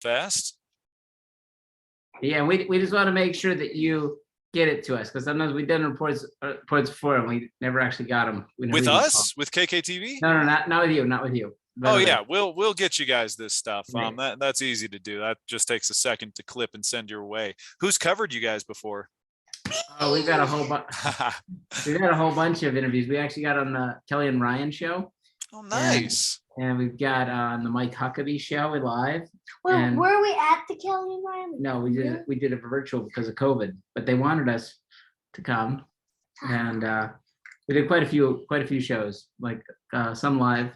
fast. Yeah, we just want to make sure that you get it to us, because sometimes we've done reports before and we never actually got them. With us, with KKTV? No, not with you, not with you. Oh yeah, we'll get you guys this stuff. Right. That's easy to do. That just takes a second to clip and send your way. Who's covered you guys before? Oh, we've got a whole bunch. We've got a whole bunch of interviews. We actually got on the Kelly and Ryan show. Oh, nice. And we've got on the Mike Huckabee show live. Well, And were we at the Kelly and Ryan? no, we did it virtual because of COVID, but they wanted us to come, and we did quite a few shows, like some live.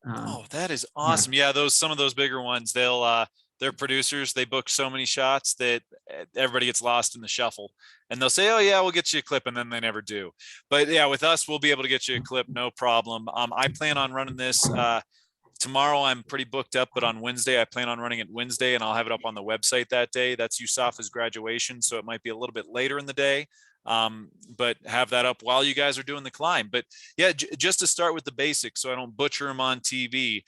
Oh, that is awesome. Yeah, some of those bigger ones, they're producers, they book so many shots that everybody gets lost in the shuffle, and they'll say, oh yeah, we'll get you a clip, and then they never do. But yeah, with us, we'll be able to get you a clip, no problem. I plan on running this tomorrow. I'm pretty booked up, but on Wednesday, I plan on running it Wednesday, and I'll have it up on the website that day. That's Yusafa's graduation, so it might be a little bit later in the day. But have that up while you guys are doing the climb. But yeah, just to start with the basics so I don't butcher them on TV.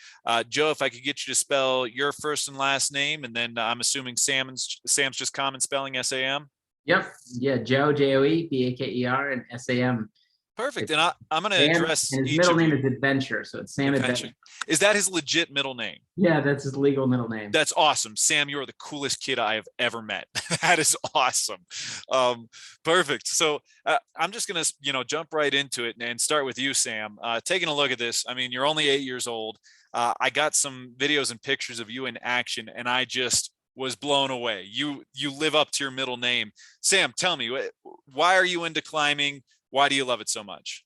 Joe, if I could get you to spell your first and last name, and then I'm assuming Sam's just common spelling, S-A-M. Yep. Yeah, Joe, J-O-E, B-A-K-E-R, and S-A-M. Perfect. And I'm going to address his middle name is Adventure, so it's Sam Adventure. Is that his legit middle name? Yeah, that's his legal middle name. That's awesome. Sam, you're the coolest kid I have ever met. That is awesome. Perfect. So I'm just going to, jump right into it and start with you, Sam. Taking a look at this, I mean, you're only 8 years old. I got some videos and pictures of you in action, and I just was blown away. You live up to your middle name. Sam, tell me, why are you into climbing? Why do you love it so much?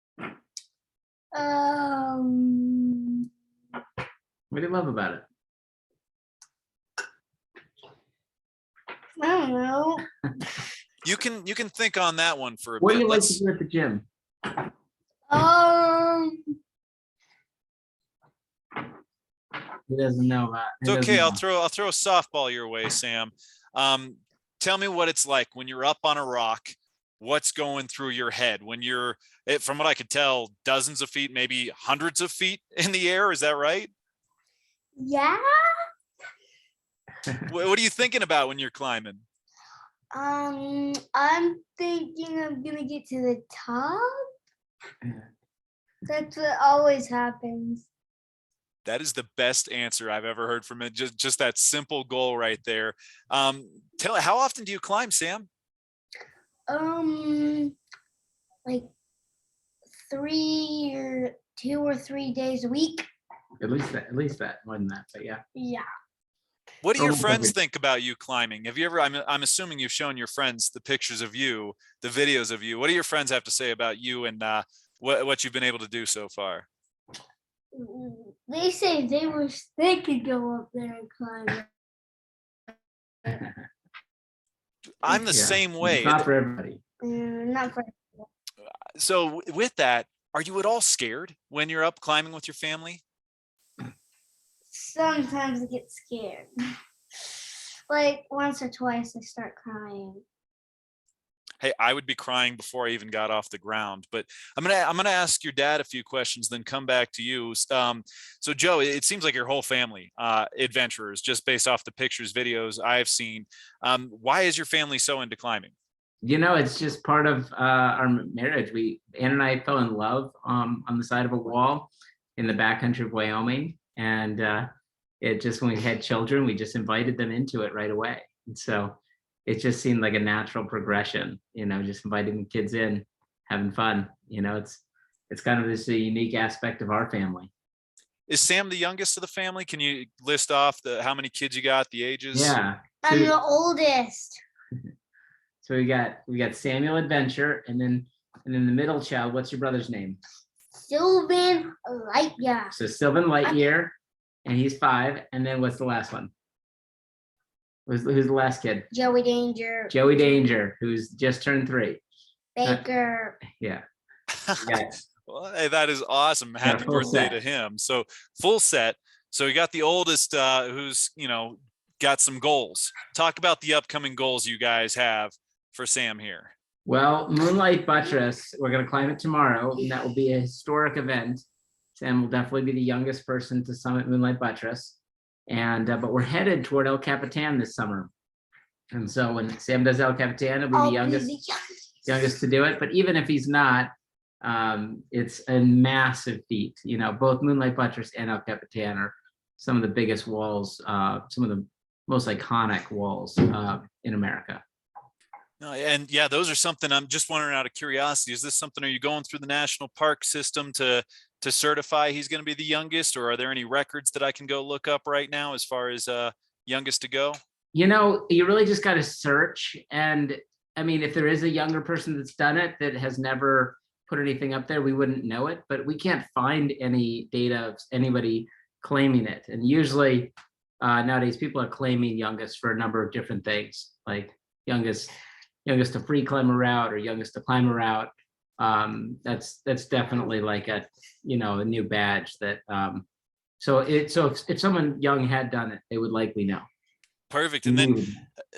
What do you love about it? I don't know. You can think on that one for a bit. What do you like to do at the gym? He doesn't know that. It's okay. I'll throw a softball your way, Sam. Tell me what it's like when you're up on a rock. What's going through your head when you're, from what I could tell, dozens of feet, maybe hundreds of feet in the air? Is that right? Yeah. What are you thinking about when you're climbing? I'm thinking I'm gonna get to the top. That's what always happens. That is the best answer I've ever heard from it. Just that simple goal right there. How often do you climb, Sam? Like 2 or 3 days a week. At least that, more than that, but yeah. Yeah. What do your friends think about you climbing? Have you ever, I'm assuming you've shown your friends the pictures of you, the videos of you. What do your friends have to say about you and what you've been able to do so far? They say they wish they could go up there and climb. I'm the same way. It's not for everybody. Not for So with that, are you at all scared when you're up climbing with your family? Sometimes I get scared. Like once or twice I start crying. Hey, I would be crying before I even got off the ground, but I'm gonna ask your dad a few questions, then come back to you. So Joe, it seems like your whole family adventurers, just based off the pictures, videos I've seen. Why is your family so into climbing? It's just part of our marriage. Ann and I fell in love on the side of a wall in the backcountry of Wyoming, and it just, when we had children, we just invited them into it right away, and so it just seemed like a natural progression, just inviting the kids in, having fun. It's kind of this unique aspect of our family. Is Sam the youngest of the family? Can you list off how many kids you got, the ages? Yeah. I'm the oldest. So we got Samuel Adventure, and then the middle child. What's your brother's name? Sylvan Lightyear. So Sylvan Lightyear, and he's 5. And then what's the last one? Who's the last kid? Joey Danger. Joey Danger, who's just turned 3. Baker. Yeah. Well, hey, that is awesome. Happy birthday to him. So full set. So you got the oldest who's, got some goals. Talk about the upcoming goals you guys have for Sam here. Well, Moonlight Buttress, we're going to climb it tomorrow, and that will be a historic event. Sam will definitely be the youngest person to summit Moonlight Buttress. And but we're headed toward El Capitan this summer. And so when Sam does El Capitan, he'll be the youngest to do it. But even if he's not, it's a massive feat. You know, both Moonlight Buttress and El Capitan are some of the biggest walls, some of the most iconic walls in America. No, and yeah, those are something I'm just wondering out of curiosity. Is this something, are you going through the national park system to certify he's going to be the youngest, or are there any records that I can go look up right now as far as youngest to go? You know, you really just got to search. And I mean, if there is a younger person that's done it that has never put anything up there, we wouldn't know it, but we can't find any data of anybody claiming it. And usually nowadays people are claiming youngest for a number of different things, like youngest to free climb a route or youngest to climb a route. That's definitely like a, you know, a new badge that so if someone young had done it, they would likely know. Perfect. And then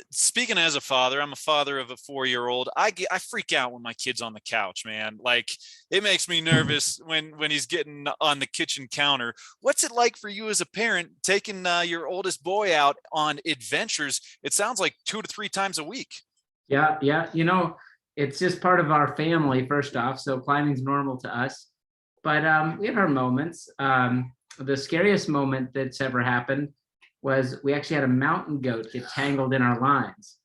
speaking as a father, I'm a father of a 4-year-old. I freak out when my kid's on the couch, man. Like, it makes me nervous when he's getting on the kitchen counter. What's it like for you as a parent taking your oldest boy out on adventures? It sounds like 2 to 3 times a week. Yeah. You know, it's just part of our family, first off. So climbing's normal to us, but we have our moments. The scariest moment that's ever happened was we actually had a mountain goat get tangled in our lines.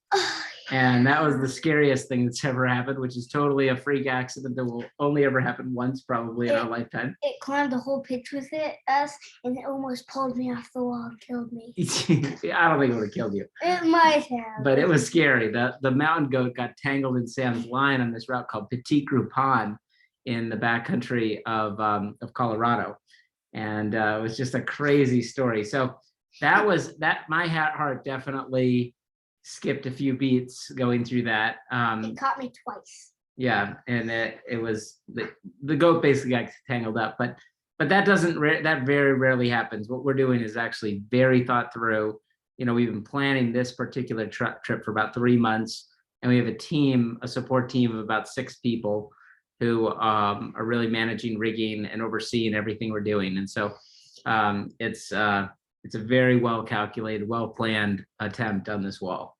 And that was the scariest thing that's ever happened, which is totally a freak accident that will only ever happen once probably in our lifetime. It climbed the whole pitch with us, and it almost pulled me off the wall and killed me. I don't think it would have killed you. It might have. But it was scary. The mountain goat got tangled in Sam's line on this route called Petit Groupon in the backcountry of Colorado. And it was just a crazy story. So my heart definitely skipped a few beats going through that. It caught me twice. Yeah, and it was the goat basically got tangled up, but that that very rarely happens. What we're doing is actually very thought through. You know, we've been planning this particular trip for about 3 months, and we have a support team of about 6 people who are really managing rigging and overseeing everything we're doing. And so it's a very well calculated, well planned attempt on this wall.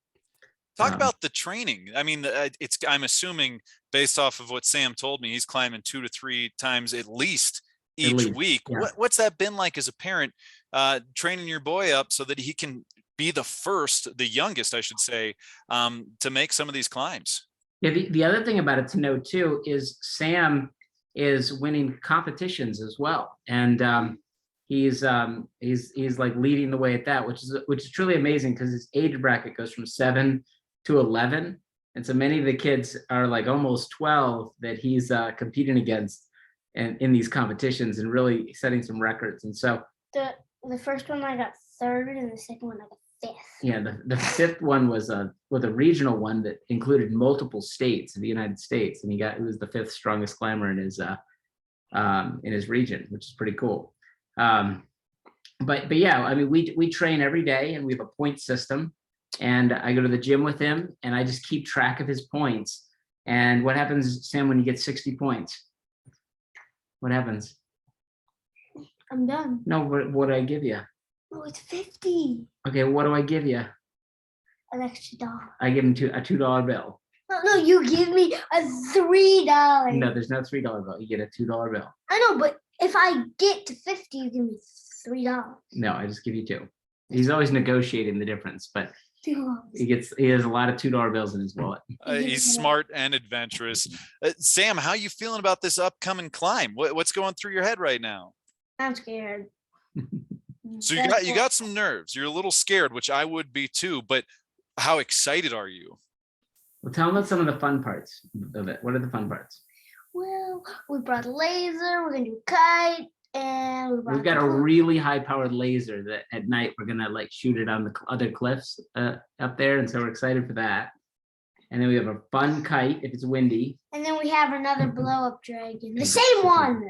Talk about the training. I mean, I'm assuming based off of what Sam told me, he's climbing 2 to 3 times at least each week. Yeah. What's that been like as a parent, training your boy up so that he can be the youngest, I should say, to make some of these climbs? Yeah, the other thing about it to know too is Sam is winning competitions as well, and he's like leading the way at that, which is truly amazing because his age bracket goes from 7 to 11, and so many of the kids are like almost 12 that he's competing against and in these competitions and really setting some records. And so the first one I got 3rd, and the second one I got 5th. Yeah, the 5th one was a regional one that included multiple states of the United States, and he was the 5th strongest climber in his region, which is pretty cool. But yeah, I mean, we train every day, and we have a point system, and I go to the gym with him, and I just keep track of his points. And what happens, Sam, when you get 60 points? What happens? I'm done. No, what do I give you? Oh, it's 50. Okay, what do I give you? An extra $1. I give him a $2 bill. No, you give me a $3. No, there's no $3 bill. You get a $2 bill. I know, but if I get to 50, you give me $3. No, I just give you 2. He's always negotiating the difference, but $2. he has a lot of $2 bills in his wallet. He's smart and adventurous. Sam, how you feeling about this upcoming climb? What's going through your head right now? I'm scared. So you got some nerves. You're a little scared, which I would be too, but how excited are you? Well, tell them about some of the fun parts of it. What are the fun parts? Well, we brought a laser, we're gonna do a kite, and we've got a really high powered laser that at night we're gonna like shoot it on the other cliffs up there, and so we're excited for that. And then we have a fun kite if it's windy. And then we have another blow up dragon, the same one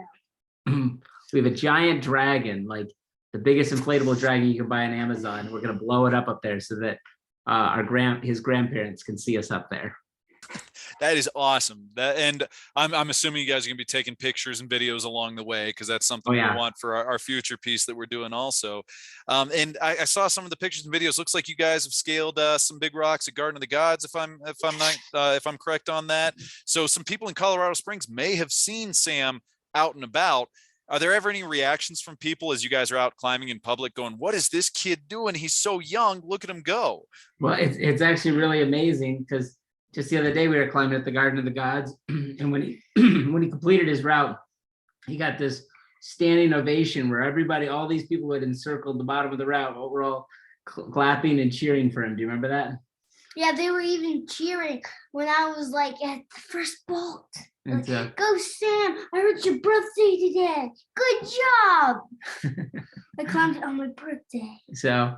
though. We have a giant dragon, like the biggest inflatable dragon you can buy on Amazon. We're gonna blow it up there so that his grandparents can see us up there. That is awesome. And I'm assuming you guys are gonna be taking pictures and videos along the way because that's something Oh, we yeah. want for our future piece that we're doing also. And I saw some of the pictures and videos. Looks like you guys have scaled some big rocks at Garden of the Gods, if I'm correct on that. So some people in Colorado Springs may have seen Sam out and about. Are there ever any reactions from people as you guys are out climbing in public going, what is this kid doing? He's so young. Look at him go. Well, it's actually really amazing because just the other day we were climbing at the Garden of the Gods, and when he when he completed his route, he got this standing ovation where everybody, all these people had encircled the bottom of the route, were all clapping and cheering for him. Do you remember that? Yeah, they were even cheering when I was like at the first bolt. And so, Go Sam! I heard your birthday today. Good job! I climbed it on my birthday. so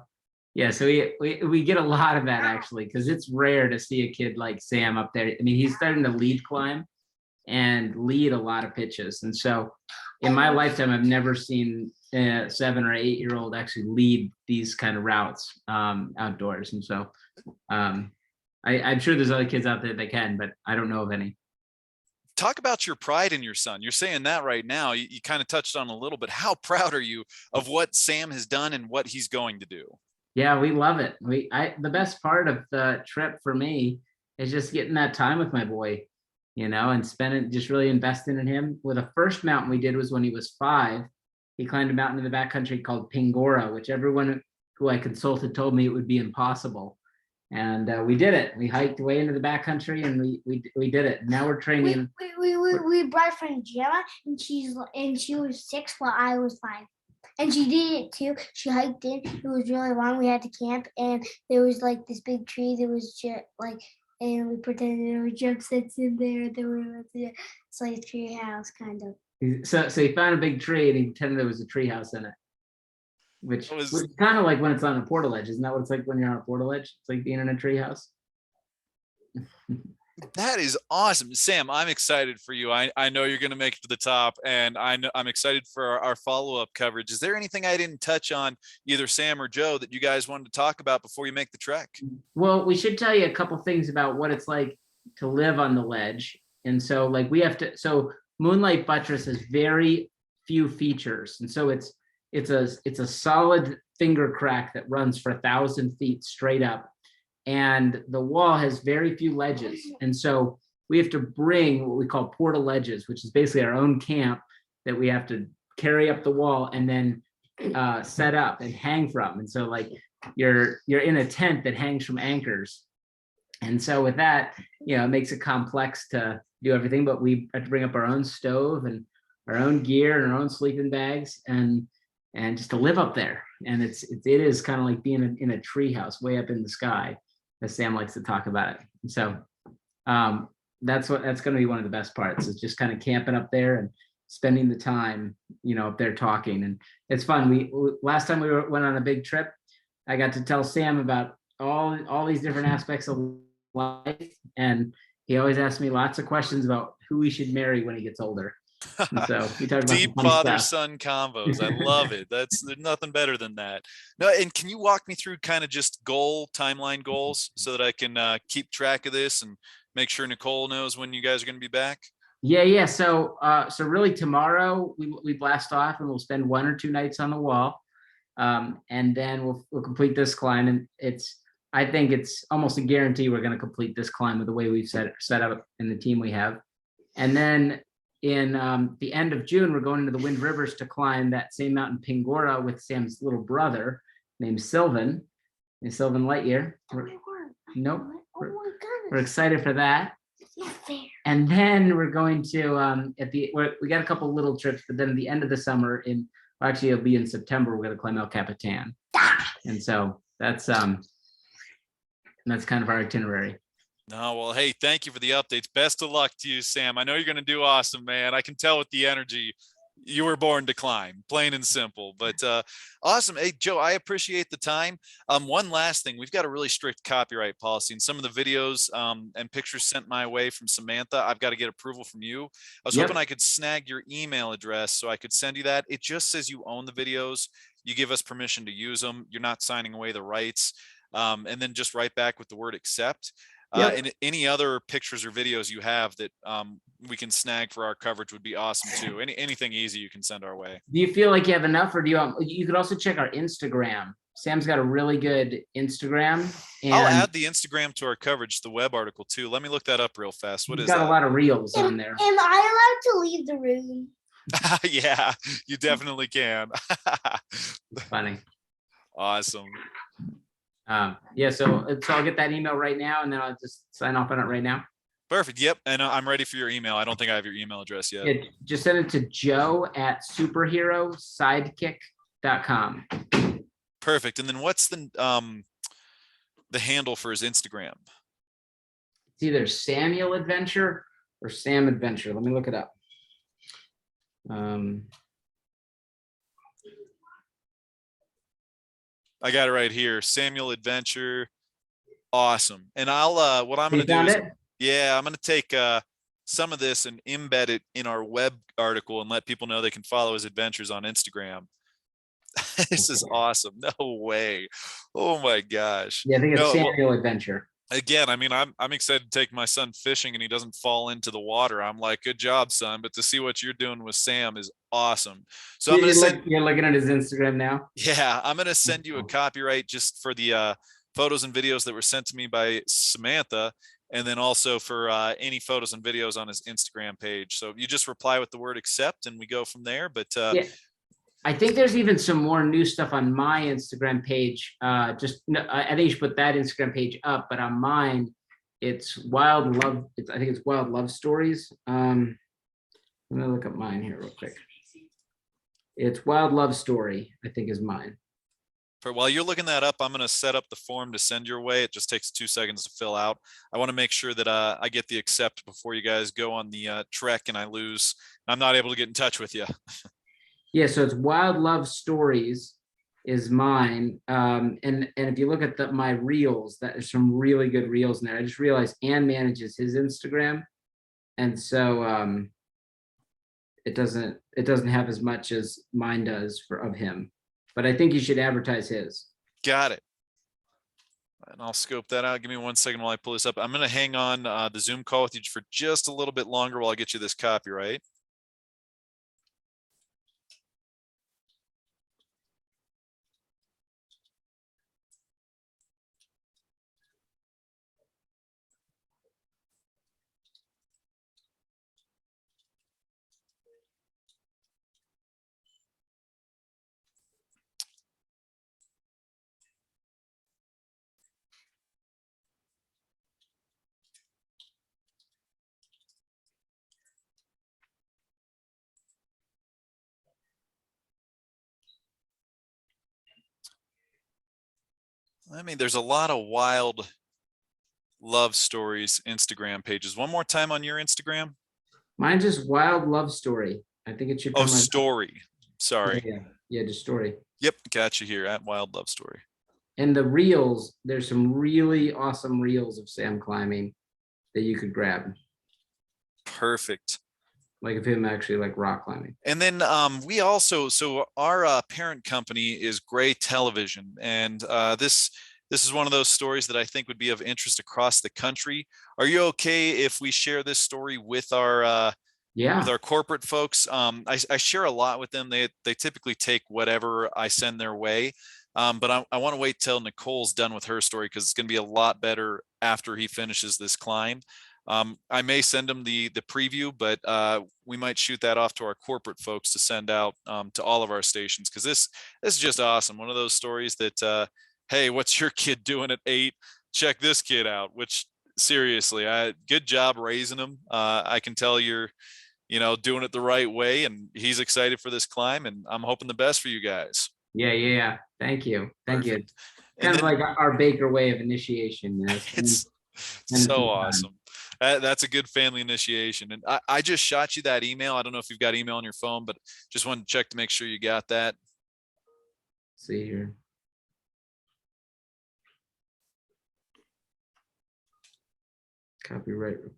yeah, so we get a lot of that actually, because it's rare to see a kid like Sam up there. I mean, he's starting to lead climb and lead a lot of pitches. And so in my lifetime, I've never seen a 7 or 8 year old actually lead these kind of routes outdoors. And so I'm sure there's other kids out there that can, but I don't know of any. Talk about your pride in your son. You're saying that right now. You kind of touched on a little bit. How proud are you of what Sam has done and what he's going to do? Yeah, we love it. The best part of the trip for me is just getting that time with my boy, and spending, just really investing in him. Well, the first mountain we did was when he was 5. He climbed a mountain in the backcountry called Pingora, which everyone who I consulted told me it would be impossible. And we did it. We hiked way into the backcountry, and we did it. Now we're training. We brought friend Gemma, and she was 6 while I was 5. And she did it too. She hiked in. It was really long. We had to camp, and there was like this big tree that was just like, and we pretended there were jump sets in there. It's like a tree house kind of. So he found a big tree, and he pretended there was a tree house in it, which Was- was kind of like when it's on a portaledge. Isn't that what it's like when you're on a portaledge? It's like being in a tree house. That is awesome. Sam, I'm excited for you. I know you're going to make it to the top, and I'm excited for our follow-up coverage. Is there anything I didn't touch on, either Sam or Joe, that you guys wanted to talk about before you make the trek? Well, we should tell you a couple things about what it's like to live on the ledge. And so so Moonlight Buttress has very few features. And so it's a solid finger crack that runs for 1,000 feet straight up. And the wall has very few ledges. And so we have to bring what we call portal ledges, which is basically our own camp that we have to carry up the wall and then set up and hang from. And so like you're in a tent that hangs from anchors. And so with that, it makes it complex to do everything, but we have to bring up our own stove and our own gear and our own sleeping bags and just to live up there. And it is kind of like being in a tree house way up in the sky, as Sam likes to talk about it. And so that's going to be one of the best parts, is just kind of camping up there and spending the time, up there talking. And it's fun. Last time we went on a big trip, I got to tell Sam about all these different aspects of life, and he always asks me lots of questions about who we should marry when he gets older. And so we talk about Deep father-son combos. I love it. There's nothing better than that. No, and can you walk me through kind of just timeline goals so that I can keep track of this and make sure Nicole knows when you guys are going to be back? Yeah. So really tomorrow we blast off, and we'll spend 1 or 2 nights on the wall, and then we'll complete this climb. And I think it's almost a guarantee we're going to complete this climb with the way we've set up and the team we have. And then in the end of June, we're going into the Wind Rivers to climb that same mountain, Pingora, with Sam's little brother named Sylvan Lightyear. Nope. Oh my goodness. We're excited for that. It's not fair. And then we're going to we got a couple little trips, but then at the end of the summer, actually it'll be in September, we're going to climb El Capitan. And so that's kind of our itinerary. No, well, hey, thank you for the updates. Best of luck to you, Sam. I know you're going to do awesome, man. I can tell with the energy. You were born to climb, plain and simple. But awesome. Hey, Joe, I appreciate the time. One last thing. We've got a really strict copyright policy, and some of the videos and pictures sent my way from Samantha, I've got to get approval from you. I was hoping I could snag your email address so I could send you that. It just says you own the videos. You give us permission to use them. You're not signing away the rights. And then just write back with the word accept. Yep. And any other pictures or videos you have that we can snag for our coverage would be awesome too. Anything easy you can send our way. Do you feel like you have enough, or do you could also check our Instagram. Sam's got a really good Instagram, I'll and add the Instagram to our coverage, the web article too. Let me look that up real fast. What he's is got that? a lot of reels on Am, there. am I allowed to leave the room? Yeah, you definitely can. Funny. Awesome. Yeah, so I'll get that email right now, and then I'll just sign off on it right now. Perfect. Yep. And I'm ready for your email. I don't think I have your email address yet. Yeah, just send it to joe@superherosidekick.com. Perfect. And then what's the handle for his Instagram? It's either Samuel Adventure or Sam Adventure. Let me look it up. I got it right here. Samuel Adventure. Awesome. And I'll what I'm You gonna do found is, it? yeah, I'm gonna take some of this and embed it in our web article and let people know they can follow his adventures on Instagram. This is awesome. No way. Oh my gosh. Yeah, I think it's No, well, Samuel Adventure. again, I mean, I'm excited to take my son fishing and he doesn't fall into the water. I'm like, good job, son. But to see what you're doing with Sam is awesome. So I'm gonna send, You're looking at his Instagram now. yeah, I'm gonna send you a cool. copyright just for the photos and videos that were sent to me by Samantha, and then also for any photos and videos on his Instagram page. So you just reply with the word accept and we go from there. But Yeah. I think there's even some more new stuff on my Instagram page. I think you should put that Instagram page up, but on mine, it's Wild Love. I think it's Wild Love Stories. Let me look up mine here real quick. It's Wild Love Story, I think is mine. while you're looking that up, I'm going to set up the form to send your way. It just takes 2 seconds to fill out. I want to make sure that I get the accept before you guys go on the trek and I lose. I'm not able to get in touch with you. Yeah, so it's Wild Love Stories is mine. And if you look at my reels, there's some really good reels in there. I just realized Ann manages his Instagram. And so it doesn't have as much as mine does of him. But I think you should advertise his. Got it. And I'll scope that out. Give me 1 second while I pull this up. I'm going to hang on the Zoom call with you for just a little bit longer while I get you this copyright. I mean, there's a lot of Wild Love Stories Instagram pages. One more time on your Instagram. Mine's just Wild Love Story. I think it should Oh, come story. Sorry. Yeah, just story. Yep, got you here at Wild Love Story. And the reels, there's some really awesome reels of Sam climbing that you could grab. Perfect. Like of him actually like rock climbing. And then we also, so our parent company is Gray Television, and this is one of those stories that I think would be of interest across the country. Are you okay if we share this story with our with our corporate folks? I share a lot with them. They typically take whatever I send their way, but I want to wait till Nicole's done with her story because it's going to be a lot better after he finishes this climb. I may send them the preview, but we might shoot that off to our corporate folks to send out to all of our stations, because this is just awesome. One of those stories that, hey, what's your kid doing at 8? Check this kid out. Which seriously, good job raising him. I can tell you're, doing it the right way, and he's excited for this climb, and I'm hoping the best for you guys. Yeah. Thank you. Perfect. Kind of like our Baker way of initiation. It's so awesome. That's a good family initiation. And I just shot you that email. I don't know if you've got email on your phone, but just wanted to check to make sure you got that. See here. Copyright request.